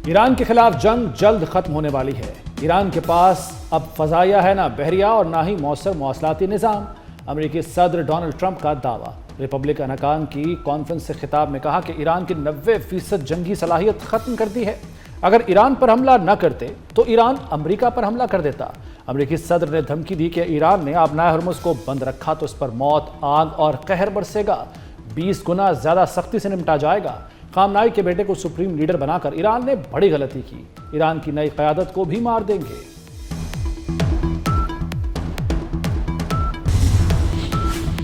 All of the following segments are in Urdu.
ایران کے خلاف جنگ جلد ختم ہونے والی ہے۔ ایران کے پاس اب فضائیہ ہے نہ بحریہ اور نہ ہی مؤثر مواصلاتی نظام۔ امریکی صدر ڈونلڈ ٹرمپ کا دعویٰ۔ ریپبلکن ارکان کی کانفرنس سے خطاب میں کہا کہ ایران کی 90% جنگی صلاحیت ختم کر دی ہے۔ اگر ایران پر حملہ نہ کرتے تو ایران امریکہ پر حملہ کر دیتا۔ امریکی صدر نے دھمکی دی کہ ایران نے آبنائے ہرمز کو بند رکھا تو اس پر موت، آگ اور قہر برسے گا، 20 گنا زیادہ سختی سے نمٹا جائے گا۔ خامنائی کے بیٹے کو سپریم لیڈر بنا کر ایران نے بڑی غلطی کی، ایران کی نئی قیادت کو بھی مار دیں گے۔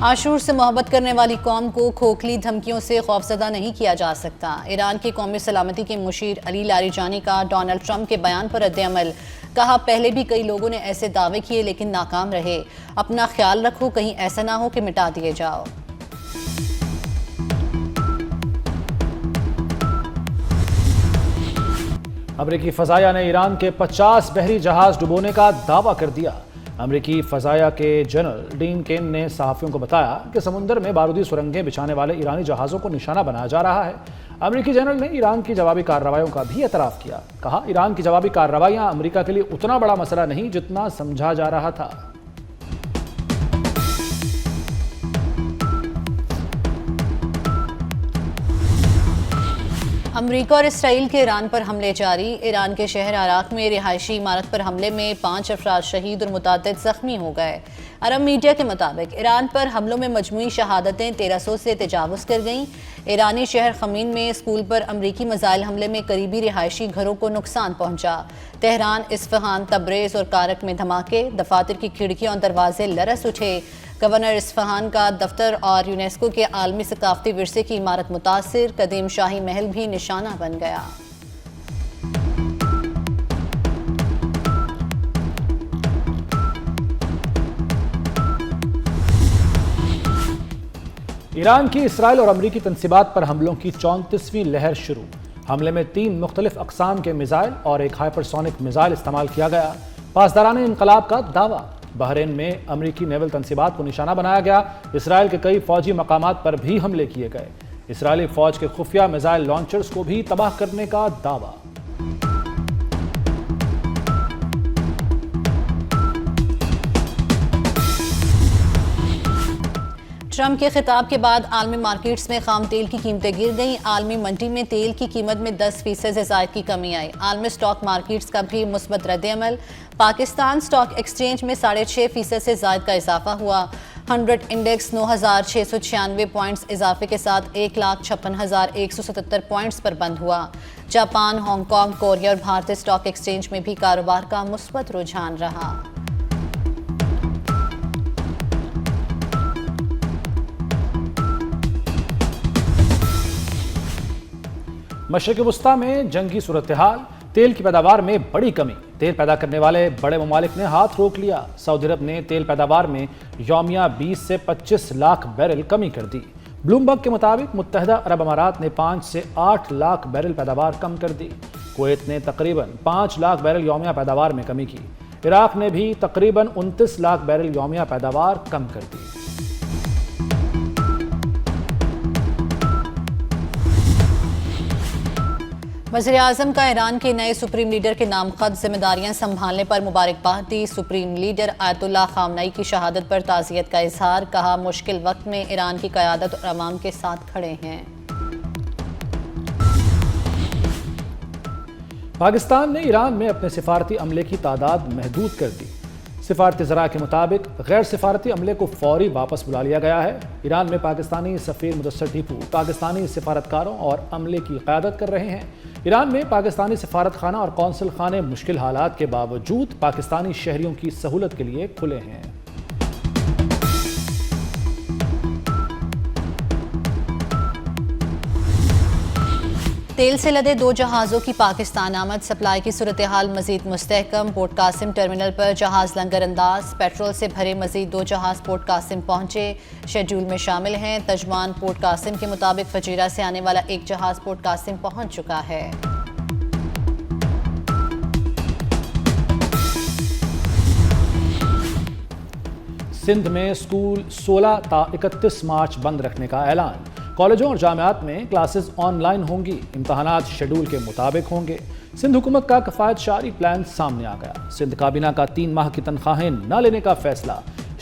عاشور سے محبت کرنے والی قوم کو کھوکھلی دھمکیوں سے خوفزدہ نہیں کیا جا سکتا۔ ایران کی قومی سلامتی کے مشیر علی لاریجانی کا ڈونلڈ ٹرمپ کے بیان پر رد عمل۔ کہا پہلے بھی کئی لوگوں نے ایسے دعوے کیے لیکن ناکام رہے۔ اپنا خیال رکھو، کہیں ایسا نہ ہو کہ مٹا دیے جاؤ۔ امریکی فضائیہ نے ایران کے 50 بحری جہاز ڈبونے کا دعویٰ کر دیا۔ امریکی فضائیہ کے جنرل ڈین کین نے صحافیوں کو بتایا کہ سمندر میں بارودی سرنگیں بچھانے والے ایرانی جہازوں کو نشانہ بنایا جا رہا ہے۔ امریکی جنرل نے ایران کی جوابی کارروائیوں کا بھی اعتراف کیا۔ کہا ایران کی جوابی کارروائیاں امریکہ کے لیے اتنا بڑا مسئلہ نہیں جتنا سمجھا جا رہا تھا۔ امریکہ اور اسرائیل کے ایران پر حملے جاری۔ ایران کے شہر عراق میں رہائشی عمارت پر حملے میں 5 افراد شہید اور متعدد زخمی ہو گئے۔ عرب میڈیا کے مطابق ایران پر حملوں میں مجموعی شہادتیں 1300 سے تجاوز کر گئیں۔ ایرانی شہر خمین میں اسکول پر امریکی میزائل حملے میں قریبی رہائشی گھروں کو نقصان پہنچا۔ تہران، اصفہان، تبریز اور کارک میں دھماکے، دفاتر کی کھڑکیاں اور دروازے لرز اٹھے۔ گورنر اصفہان کا دفتر اور یونیسکو کے عالمی ثقافتی ورثے کی عمارت متاثر، قدیم شاہی محل بھی نشانہ بن گیا۔ ایران کی اسرائیل اور امریکی تنصیبات پر حملوں کی 34ویں لہر شروع۔ حملے میں 3 مختلف اقسام کے میزائل اور ایک ہائپرسونک میزائل استعمال کیا گیا۔ پاسداران انقلاب کا دعویٰ۔ بحرین میں امریکی نیول تنصیبات کو نشانہ بنایا گیا۔ اسرائیل کے کئی فوجی مقامات پر بھی حملے کیے گئے۔ اسرائیلی فوج کے خفیہ میزائل لانچرز کو بھی تباہ کرنے کا دعویٰ۔ ٹرمپ کے خطاب کے بعد عالمی مارکیٹس میں خام تیل کی قیمتیں گر گئیں۔ عالمی منڈی میں تیل کی قیمت میں 10% سے زائد کی کمی آئی۔ عالمی سٹاک مارکیٹس کا بھی مثبت رد عمل۔ پاکستان سٹاک ایکسچینج میں 6.5% سے زائد کا اضافہ ہوا۔ 100 انڈیکس 9696 پوائنٹس اضافے کے ساتھ 1,56,177 پوائنٹس پر بند ہوا۔ جاپان، ہانگ کانگ، کوریا اور بھارتی سٹاک ایکسچینج میں بھی کاروبار کا مثبت رجحان رہا۔ مشرق وسطیٰ میں جنگی صورتحال، تیل کی پیداوار میں بڑی کمی۔ تیل پیدا کرنے والے بڑے ممالک نے ہاتھ روک لیا۔ سعودی عرب نے تیل پیداوار میں یومیہ 20 سے 25 لاکھ بیرل کمی کر دی۔ بلومبرگ کے مطابق متحدہ عرب امارات نے 5 سے 8 لاکھ بیرل پیداوار کم کر دی۔ کویت نے تقریباً 5 لاکھ بیرل یومیہ پیداوار میں کمی کی۔ عراق نے بھی تقریباً 29 لاکھ بیرل یومیہ پیداوار کم کر دی۔ وزیراعظم کا ایران کے نئے سپریم لیڈر کے نامزد ذمہ داریاں سنبھالنے پر مبارکباد دی۔ سپریم لیڈر آیت اللہ خامنئی کی شہادت پر تعزیت کا اظہار۔ کہا مشکل وقت میں ایران کی قیادت اور عوام کے ساتھ کھڑے ہیں۔ پاکستان نے ایران میں اپنے سفارتی عملے کی تعداد محدود کر دی۔ سفارتی ذرائع کے مطابق غیر سفارتی عملے کو فوری واپس بلا لیا گیا ہے۔ ایران میں پاکستانی سفیر مدثر ٹیپو پاکستانی سفارتکاروں اور عملے کی قیادت کر رہے ہیں۔ ایران میں پاکستانی سفارت خانہ اور قونصل خانے مشکل حالات کے باوجود پاکستانی شہریوں کی سہولت کے لیے کھلے ہیں۔ تیل سے لدے 2 جہازوں کی پاکستان آمد۔ سپلائی کی صورتحال مزید مستحکم۔ پورٹ قاسم ٹرمینل پر جہاز لنگر انداز۔ پیٹرول سے بھرے مزید 2 جہاز پورٹ قاسم پہنچے، شیڈول میں شامل ہیں۔ ترجمان پورٹ قاسم کے مطابق فجیرہ سے آنے والا 1 جہاز پورٹ قاسم پہنچ چکا ہے۔ سندھ میں اسکول 16 تا 31 مارچ بند رکھنے کا اعلان۔ کالجوں اور جامعات میں کلاسز آن لائن ہوں گی، امتحانات شیڈول کے مطابق ہوں گے۔ سندھ حکومت کا کفایت شعاری پلان سامنے آ گیا، سندھ کابینہ کا 3 ماہ کی تنخواہیں نہ لینے کا فیصلہ۔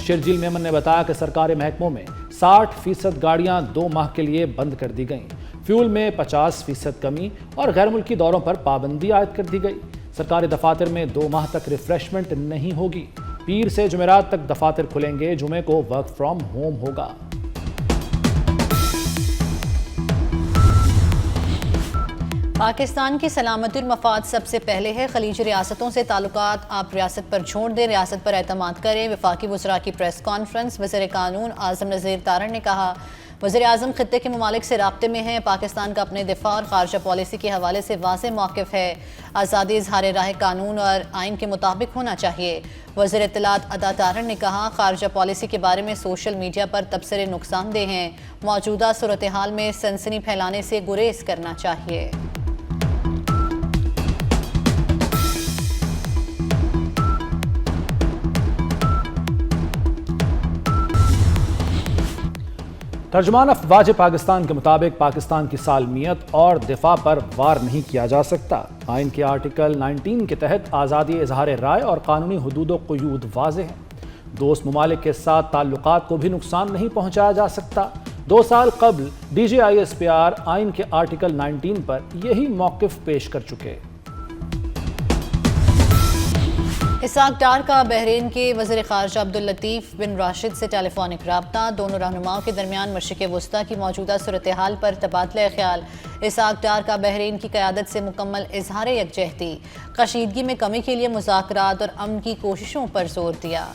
شرجیل میمن نے بتایا کہ سرکاری محکموں میں 60% گاڑیاں 2 ماہ کے لیے بند کر دی گئیں، فیول میں 50% کمی اور غیر ملکی دوروں پر پابندی عائد کر دی گئی۔ سرکاری دفاتر میں 2 ماہ تک ریفریشمنٹ نہیں ہوگی، پیر سے جمعرات تک دفاتر کھلیں گے، جمعے کو ورک فرام ہوم ہوگا۔ پاکستان کی سلامتی اور مفاد سب سے پہلے ہے، خلیجی ریاستوں سے تعلقات آپ ریاست پر چھوڑ دیں، ریاست پر اعتماد کریں۔ وفاقی وزراء کی پریس کانفرنس، وزیر قانون اعظم نذیر تارڑ نے کہا وزیر اعظم خطے کے ممالک سے رابطے میں ہیں، پاکستان کا اپنے دفاع اور خارجہ پالیسی کے حوالے سے واضح موقف ہے، آزادی اظہار رائے قانون اور آئین کے مطابق ہونا چاہیے۔ وزیر اطلاعات ادا تارڑ نے کہا خارجہ پالیسی کے بارے میں سوشل میڈیا پر تبصرے نقصان دہ ہیں، موجودہ صورتحال میں سنسنی پھیلانے سے گریز کرنا چاہیے۔ ترجمان افواج پاکستان کے مطابق پاکستان کی سالمیت اور دفاع پر وار نہیں کیا جا سکتا۔ آئین کے آرٹیکل 19 کے تحت آزادی اظہار رائے اور قانونی حدود و قیود واضح ہیں۔ دوست ممالک کے ساتھ تعلقات کو بھی نقصان نہیں پہنچایا جا سکتا۔ 2 سال قبل D G I S P R آئین کے آرٹیکل 19 پر یہی موقف پیش کر چکے۔ اسحاق ڈار کا بحرین کے وزیر خارجہ عبداللطیف بن راشد سے ٹیلی فونک رابطہ، دونوں رہنماؤں کے درمیان مشرق وسطیٰ کی موجودہ صورتحال پر تبادلہ خیال۔ اسحاق ڈار کا بحرین کی قیادت سے مکمل اظہار یکجہتی، کشیدگی میں کمی کے لیے مذاکرات اور امن کی کوششوں پر زور دیا۔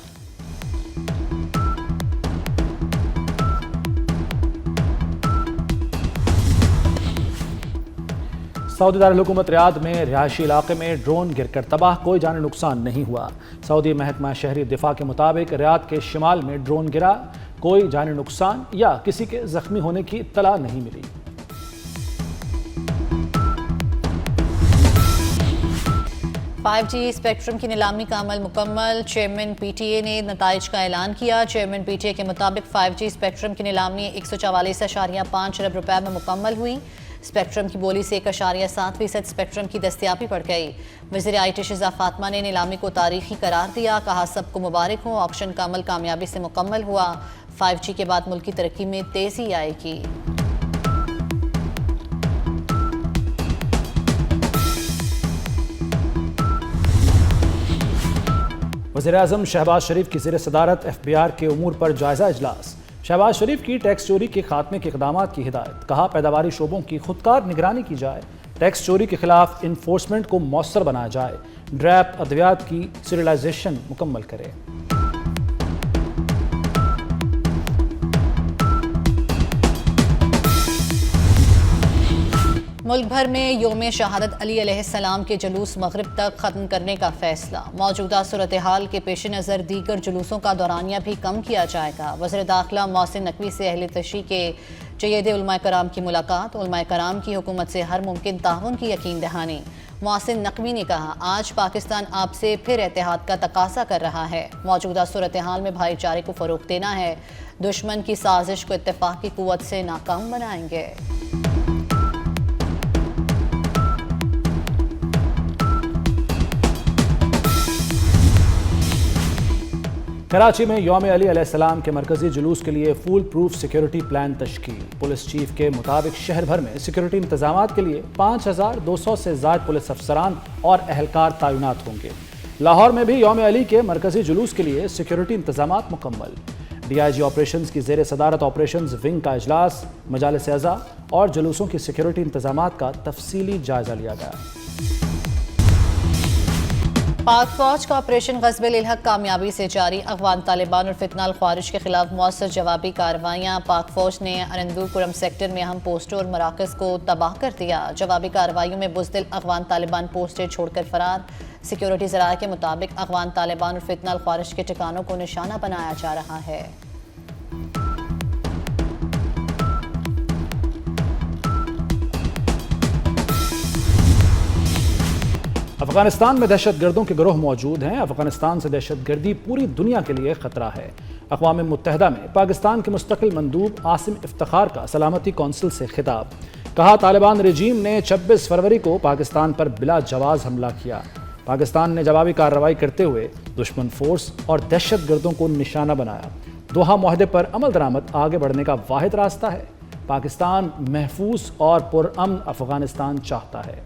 سعودی دارالحکومت ریاض میں رہائشی علاقے میں ڈرون گر کر تباہ، کوئی جانی نقصان نہیں ہوا۔ سعودی محکمہ شہری دفاع کے مطابق ریاض کے شمال میں ڈرون گرا، کوئی جانی نقصان یا کسی کے زخمی ہونے کی اطلاع نہیں ملی۔ فائیو جی اسپیکٹرم کی نیلامی کا عمل مکمل، چیئرمین پی ٹی اے نے نتائج کا اعلان کیا۔ چیئرمین پی ٹی اے کے مطابق 5G اسپیکٹرم کی نیلامی 144.5 ارب روپے میں مکمل ہوئی۔ اسپیکٹرم کی بولی سے 1.7% اسپیکٹرم کی دستیابی بڑھ گئی۔ وزیر آئی ٹی شہزاد فاطمہ نے نیلامی کو تاریخی قرار دیا، کہا سب کو مبارک ہو، آکشن کا عمل کامیابی سے مکمل ہوا، 5G کے بعد ملک کی ترقی میں تیزی آئے گی۔ وزیر اعظم شہباز شریف کی زیر صدارت FBR کے امور پر جائزہ اجلاس، شہباز شریف کی ٹیکس چوری کے خاتمے کے اقدامات کی ہدایت، کہا پیداواری شعبوں کی خودکار نگرانی کی جائے، ٹیکس چوری کے خلاف انفورسمنٹ کو مؤثر بنایا جائے، ڈریپ ادویات کی سیریلائزیشن مکمل کرے۔ ملک بھر میں یوم شہادت علی علیہ السلام کے جلوس مغرب تک ختم کرنے کا فیصلہ، موجودہ صورتحال کے پیش نظر دیگر جلوسوں کا دورانیہ بھی کم کیا جائے گا۔ وزیر داخلہ محسن نقوی سے اہل تشیع کے جید علماء کرام کی ملاقات، علماء کرام کی حکومت سے ہر ممکن تعاون کی یقین دہانی۔ محسن نقوی نے کہا آج پاکستان آپ سے پھر اتحاد کا تقاضا کر رہا ہے، موجودہ صورتحال میں بھائی چارے کو فروغ دینا ہے، دشمن کی سازش کو اتفاق کی قوت سے ناکام بنائیں گے۔ کراچی میں یوم علی علیہ السلام کے مرکزی جلوس کے لیے فول پروف سیکیورٹی پلان تشکیل، پولیس چیف کے مطابق شہر بھر میں سیکیورٹی انتظامات کے لیے 5200 سے زائد پولیس افسران اور اہلکار تعینات ہوں گے۔ لاہور میں بھی یوم علی کے مرکزی جلوس کے لیے سیکیورٹی انتظامات مکمل، DIG آپریشنز کی زیر صدارت آپریشنز ونگ کا اجلاس، مجالس اعضاء اور جلوسوں کی سیکیورٹی انتظامات کا تفصیلی جائزہ لیا گیا۔ پاک فوج کا آپریشن غزب الحق کامیابی سے جاری، افغان طالبان اور فتنہ الخوارج کے خلاف مؤثر جوابی کارروائیاں، پاک فوج نے انندورپورم سیکٹر میں اہم پوسٹوں اور مراکز کو تباہ کر دیا، جوابی کارروائیوں میں بزدل افغان طالبان پوسٹیں چھوڑ کر فرار، سیکیورٹی ذرائع کے مطابق افغان طالبان اور فتنہ الخوارج کے ٹھکانوں کو نشانہ بنایا جا رہا ہے۔ افغانستان میں دہشت گردوں کے گروہ موجود ہیں۔ افغانستان سے دہشت گردی پوری دنیا کے لیے خطرہ ہے۔ اقوام متحدہ میں پاکستان کے مستقل مندوب عاصم افتخار کا سلامتی کونسل سے خطاب۔ کہا طالبان رجیم نے 26 فروری کو پاکستان پر بلا جواز حملہ کیا۔ پاکستان نے جوابی کارروائی کرتے ہوئے دشمن فورس اور دہشت گردوں کو نشانہ بنایا۔ دوحہ معاہدے پر عمل درآمد آگے بڑھنے کا واحد راستہ ہے۔ پاکستان محفوظ اور پرامن افغانستان چاہتا ہے۔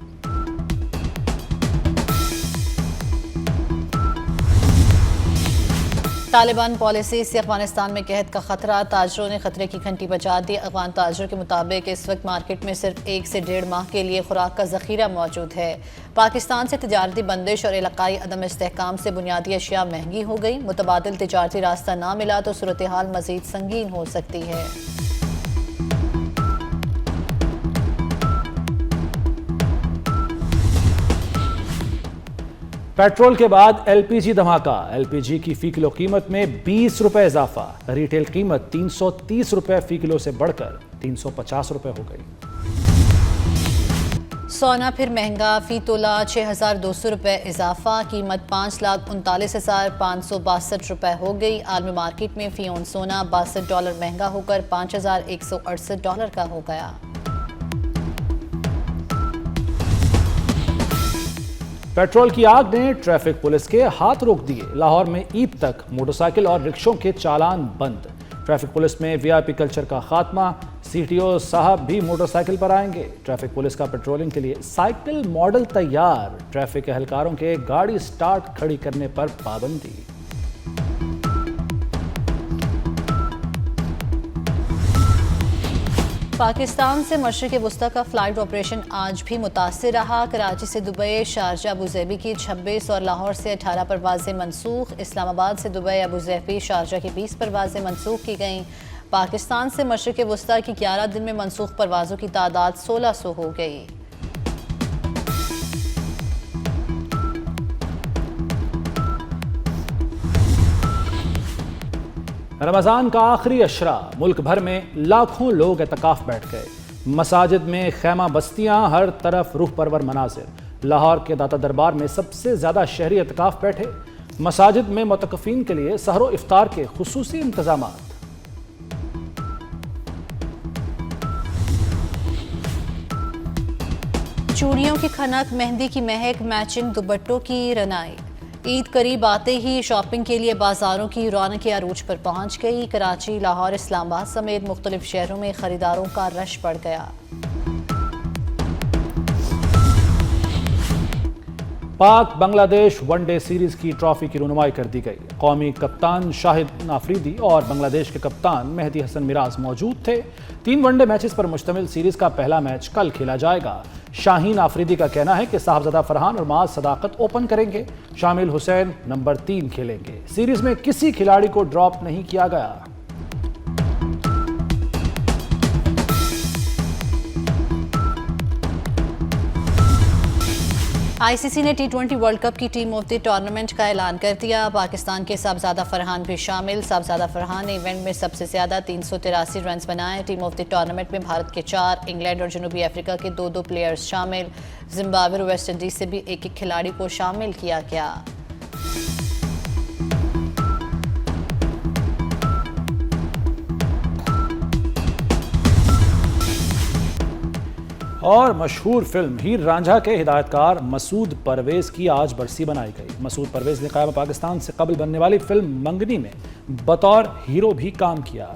طالبان پالیسی سے افغانستان میں قحط کا خطرہ، تاجروں نے خطرے کی گھنٹی بجا دی۔ افغان تاجروں کے مطابق اس وقت مارکیٹ میں صرف 1 سے 1.5 ماہ کے لیے خوراک کا ذخیرہ موجود ہے۔ پاکستان سے تجارتی بندش اور علاقائی عدم استحکام سے بنیادی اشیاء مہنگی ہو گئی۔ متبادل تجارتی راستہ نہ ملا تو صورتحال مزید سنگین ہو سکتی ہے۔ پیٹرول کے بعد ایل پی جی دھماکہ۔ ایل پی جی کی فی کلو قیمت میں 20 روپے اضافہ۔ ریٹیل قیمت 330 روپے فی کلو سے بڑھ کر 350 روپے ہو گئی۔ سونا پھر مہنگا، فی تولہ 6,200 روپے اضافہ، قیمت 5,39,562 روپے ہو گئی۔ عالمی مارکیٹ میں فی اون سونا $62 مہنگا ہو کر $5,168 کا ہو گیا۔ پیٹرول کی آگ نے ٹریفک پولیس کے ہاتھ روک دیے۔ لاہور میں عید تک موٹر سائیکل اور رکشوں کے چالان بند۔ ٹریفک پولیس میں وی آئی پی کلچر کا خاتمہ۔ سی ٹی او صاحب بھی موٹر سائیکل پر آئیں گے۔ ٹریفک پولیس کا پیٹرولنگ کے لیے سائیکل ماڈل تیار۔ ٹریفک اہلکاروں کے گاڑی سٹارٹ کھڑی کرنے پر پابندی۔ پاکستان سے مشرق وسطی کا فلائٹ آپریشن آج بھی متاثر رہا۔ کراچی سے دبئی، شارجہ ابوظہبی کی 26 اور لاہور سے 18 پروازیں منسوخ۔ اسلام آباد سے دبئی، ابوظہبی، شارجہ کی 20 پروازیں منسوخ کی گئیں۔ پاکستان سے مشرق وسطی کی 11 دن میں منسوخ پروازوں کی تعداد 1600 ہو گئی۔ رمضان کا آخری عشرہ، ملک بھر میں لاکھوں لوگ اعتکاف بیٹھ گئے۔ مساجد میں خیمہ بستیاں، ہر طرف روح پرور مناظر۔ لاہور کے داتا دربار میں سب سے زیادہ شہری اعتکاف بیٹھے۔ مساجد میں معتکفین کے لیے سحر و افطار کے خصوصی انتظامات۔ چوڑیوں کی کھنک، مہندی کی مہک، میچنگ دوپٹوں کی رنائی۔ عید قریب آتے ہی شاپنگ کے لیے بازاروں کی رونق عروج پر پہنچ گئی۔ کراچی، لاہور، اسلام آباد سمیت مختلف شہروں میں خریداروں کا رش بڑھ گیا۔ پاک بنگلہ دیش ون ڈے سیریز کی ٹرافی کی رونمائی کر دی گئی۔ قومی کپتان شاہد آفریدی اور بنگلہ دیش کے کپتان مہدی حسن میراز موجود تھے۔ 3 ون ڈے میچز پر مشتمل سیریز کا پہلا میچ کل کھیلا جائے گا۔ شاہین آفریدی کا کہنا ہے کہ صاحبزادہ فرحان اور معاذ صداقت اوپن کریں گے۔ شامل حسین نمبر 3 کھیلیں گے۔ سیریز میں کسی کھلاڑی کو ڈراپ نہیں کیا گیا۔ آئی سی سی نے T20 ورلڈ کپ کی ٹیم آف دی ٹورنامنٹ کا اعلان کر دیا۔ پاکستان کے صاحبزادہ فرحان بھی شامل۔ صاحبزادہ فرحان نے ایونٹ میں سب سے زیادہ 383 رنز بنائے۔ ٹیم آف دی ٹورنامنٹ میں بھارت کے 4، انگلینڈ اور جنوبی افریقہ کے 2 پلیئرز شامل۔ زمبابوے اور ویسٹ انڈیز سے بھی 1 کھلاڑی کو شامل کیا گیا۔ اور مشہور فلم ہیر رانجھا کے ہدایت کار مسعود پرویز کی آج برسی منائی گئی۔ مسعود پرویز نے قائم پاکستان سے قبل بننے والی فلم منگنی میں بطور ہیرو بھی کام کیا۔